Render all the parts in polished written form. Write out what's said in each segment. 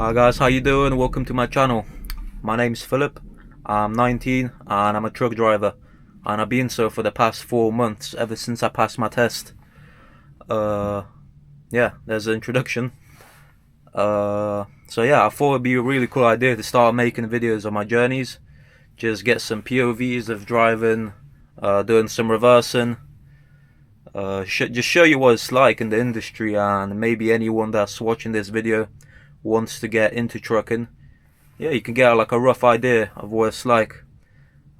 Hi guys, how you doing? Welcome to my channel. My name's Philip. I'm 19 and I'm a truck driver, and I've been so for the past 4 months, ever since I passed my test. Yeah, there's the introduction. So yeah, I thought it'd be a really cool idea to start making videos of my journeys. Just get some POVs of driving, doing some reversing, just show you what it's like in the industry, and maybe anyone that's watching this video wants to get into trucking. Yeah, you can get like a rough idea of what it's like.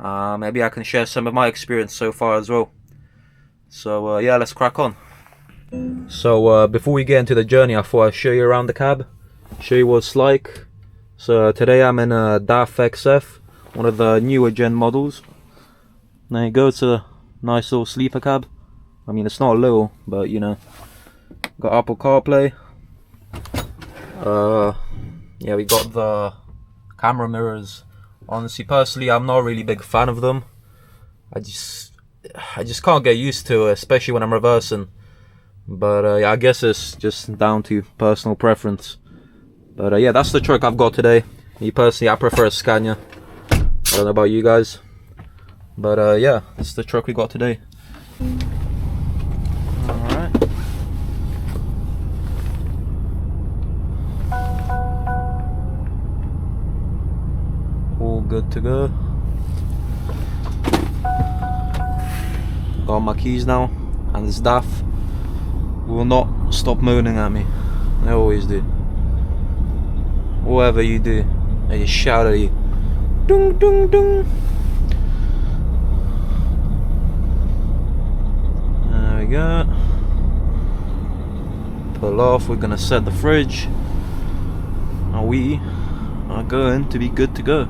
Maybe I can share some of my experience so far as well. So yeah, let's crack on. So before we get into the journey, I thought I'd show you around the cab, show you what it's like. So today I'm in a DAF XF, one of the newer gen models. There you go, it's a nice little sleeper cab. I mean, it's not little, but you know, got Apple CarPlay. Yeah, we got the camera mirrors. Honestly, personally, I'm not a really big fan of them. I just can't get used to it, especially when I'm reversing. But yeah, I guess it's just down to personal preference. But yeah, that's the truck I've got today. Me personally, I prefer a Scania. I don't know about you guys. But yeah, it's the truck we got today. Alright. All good to go. Got my keys now, and this DAF will not stop moaning at me. They always do. Whatever you do, they just shout at you. Dung dung dung. There we go. Pull off. We're gonna set the fridge, and we are going to be good to go.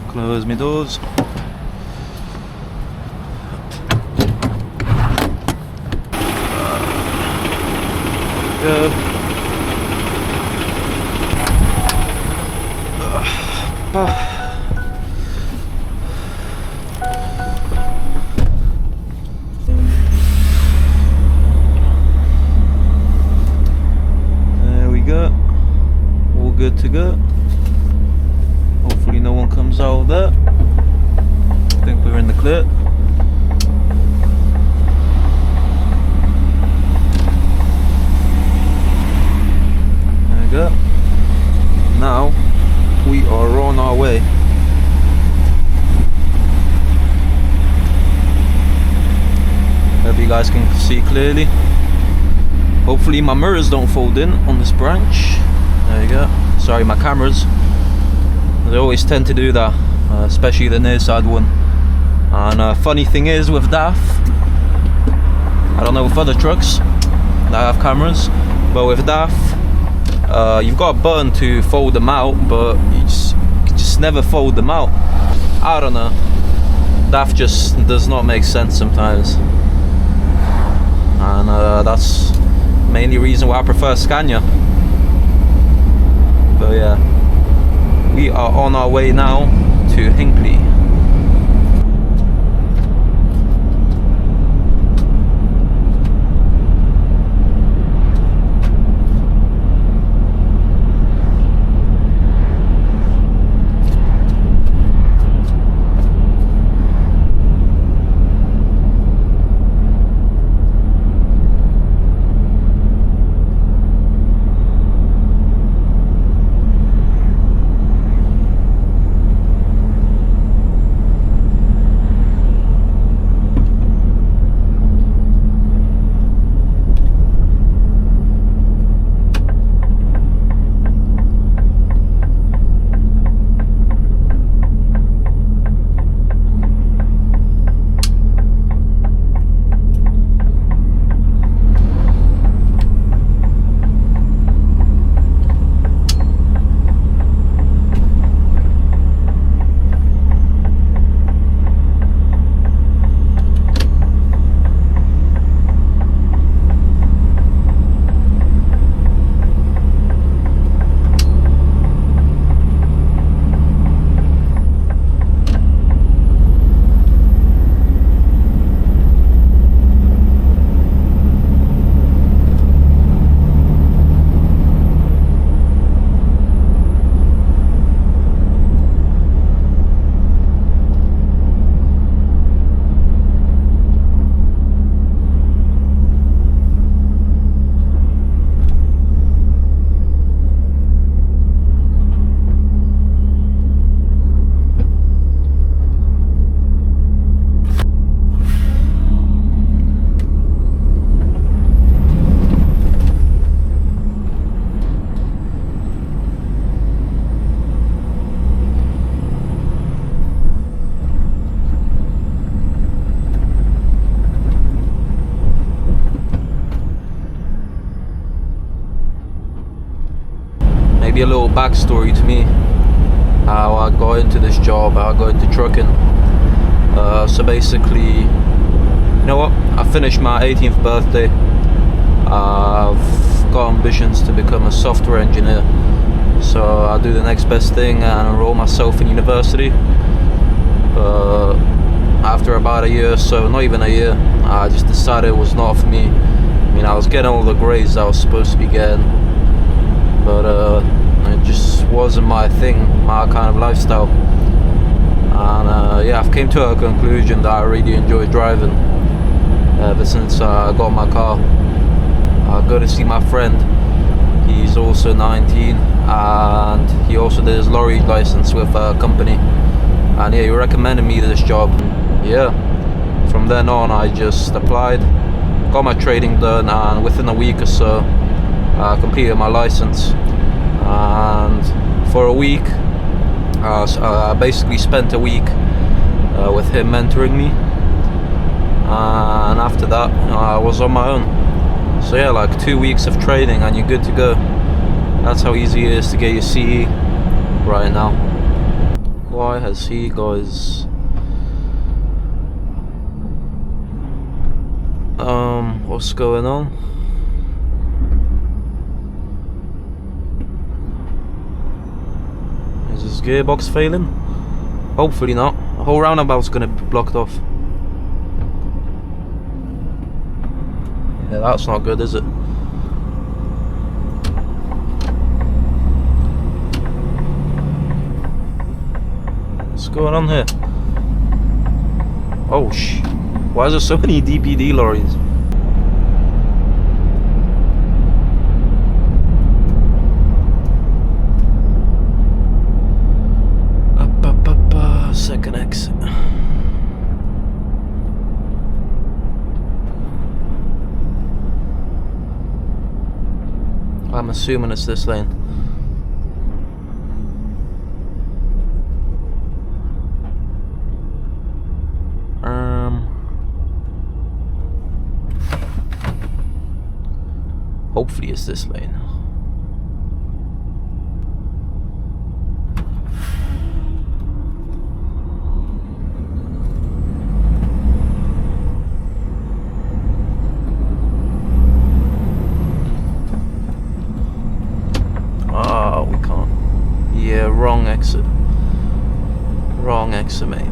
Close my doors. Go. There we go. All good to go. Hopefully no one comes out of there. I think we're in the clear. There we go. Now we are on our way. Hope you guys can see clearly. Hopefully my mirrors don't fold in on this branch. There you go. Sorry, my cameras. They always tend to do that, especially the near side one. And funny thing is with DAF, I don't know with other trucks that have cameras, but with DAF, you've got a button to fold them out, but you just never fold them out. I don't know. DAF just does not make sense sometimes, and that's mainly reason why I prefer Scania. But yeah. We are on our way now to Hinckley. a little backstory to me, how I got into this job, how I got into trucking. So basically, you know what? I finished my 18th birthday. I've got ambitions to become a software engineer. So I'll do the next best thing and enroll myself in university. But after about a year or so, not even a year, I just decided it was not for me. I mean, I was getting all the grades I was supposed to be getting, but it just wasn't my thing, my kind of lifestyle. And yeah, I've came to a conclusion that I really enjoy driving ever since I got my car. I go to see my friend. He's also 19, and he also did his lorry license with a company. And yeah, he recommended me this job. Yeah, from then on I just applied, got my trading done, and within a week or so I completed my license. And for a week I basically spent a week with him mentoring me, and after that I was on my own. So yeah, like 2 weeks of training and you're good to go. That's how easy it is to get your CE right now. Why has he got his what's going on? Is his gearbox failing? Hopefully not. The whole roundabout's gonna be blocked off. Yeah, that's not good, is it? What's going on here? Oh why is there so many DPD lorries? Second exit. I'm assuming it's this lane. Hopefully it's this lane. Oh, we can't. Yeah, wrong exit. Wrong exit, mate.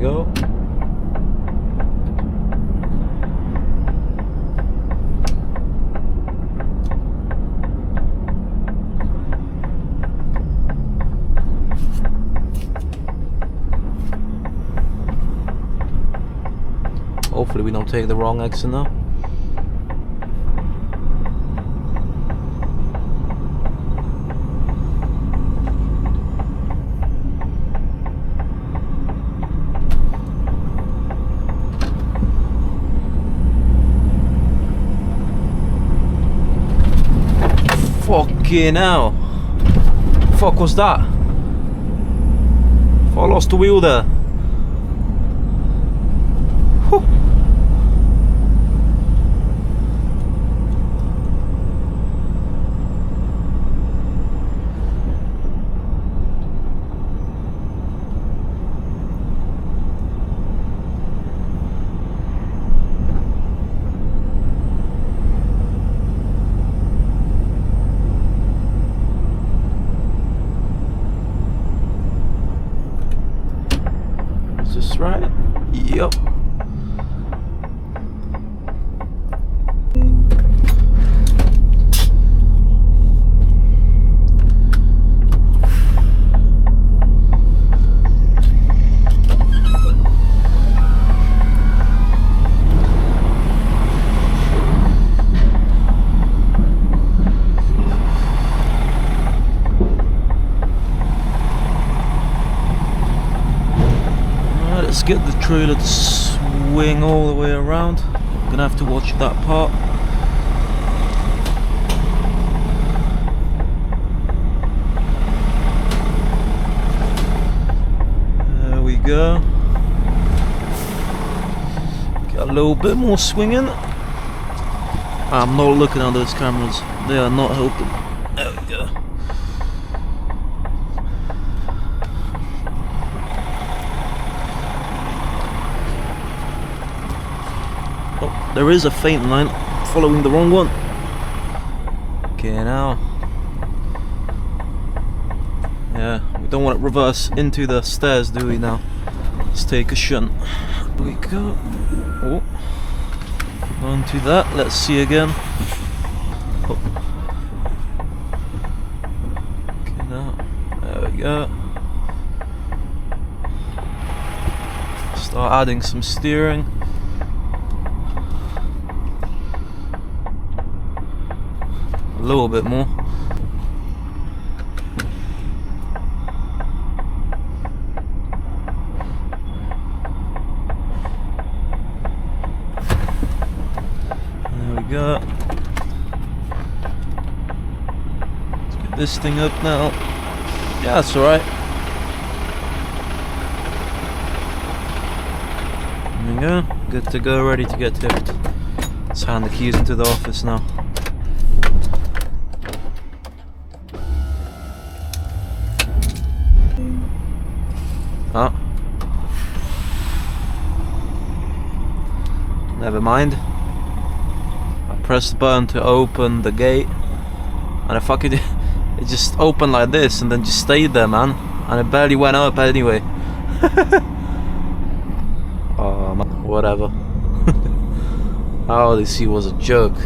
Go. Hopefully we don't take the wrong exit now. Fucking hell. Fuck was that? I lost the wheel there. Whew. Is this right? Yep. let's get the trailer to swing all the way around. I'm gonna have to watch that part. There we go. Get a little bit more swinging. I'm not looking at those cameras, they are not helping. There we go. Oh, there is a faint line, following the wrong one. Okay, now. Yeah, we don't want to reverse into the stairs, do we now? Let's take a shunt. Here we go. Oh. Onto that, let's see again. Oh. Okay, now. There we go. Start adding some steering. A little bit more. There we go. Let's get this thing up now. Yeah, that's alright. There we go. Good to go, ready to get tipped. Let's hand the keys into the office now. Oh. Never mind. I pressed the button to open the gate, and I fucking it just opened like this and then just stayed there, man. And it barely went up anyway. Oh man, whatever. All they see was a joke.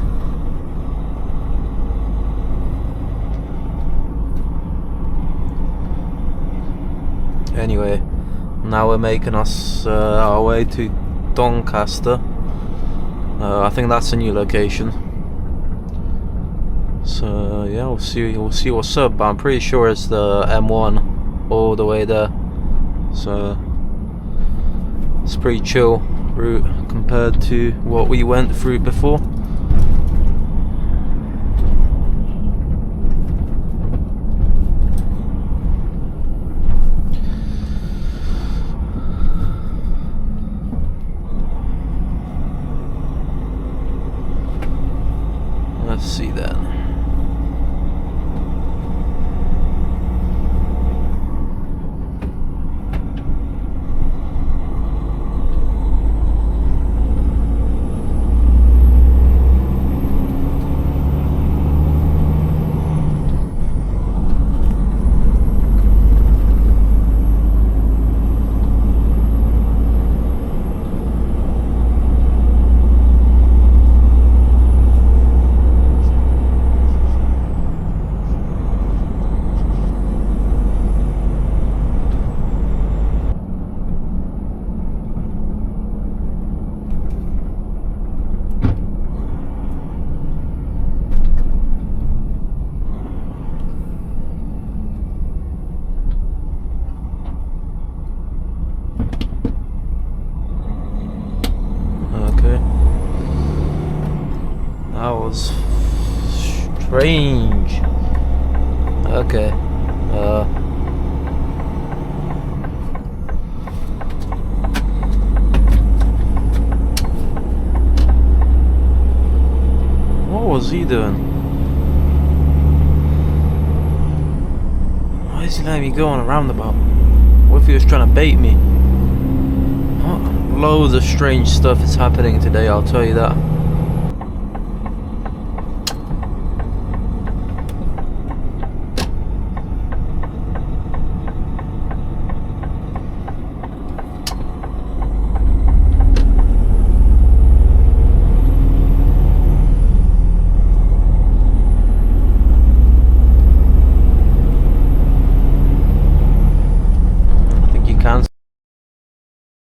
Anyway, now we're making us our way to Doncaster. I think that's a new location. So yeah, we'll see what's up. But I'm pretty sure it's the M1 all the way there. So it's pretty chill route compared to what we went through before. Let's see that. That was strange. Okay. What was he doing? Why is he letting me go on a roundabout? What if he was trying to bait me? Loads of strange stuff is happening today, I'll tell you that.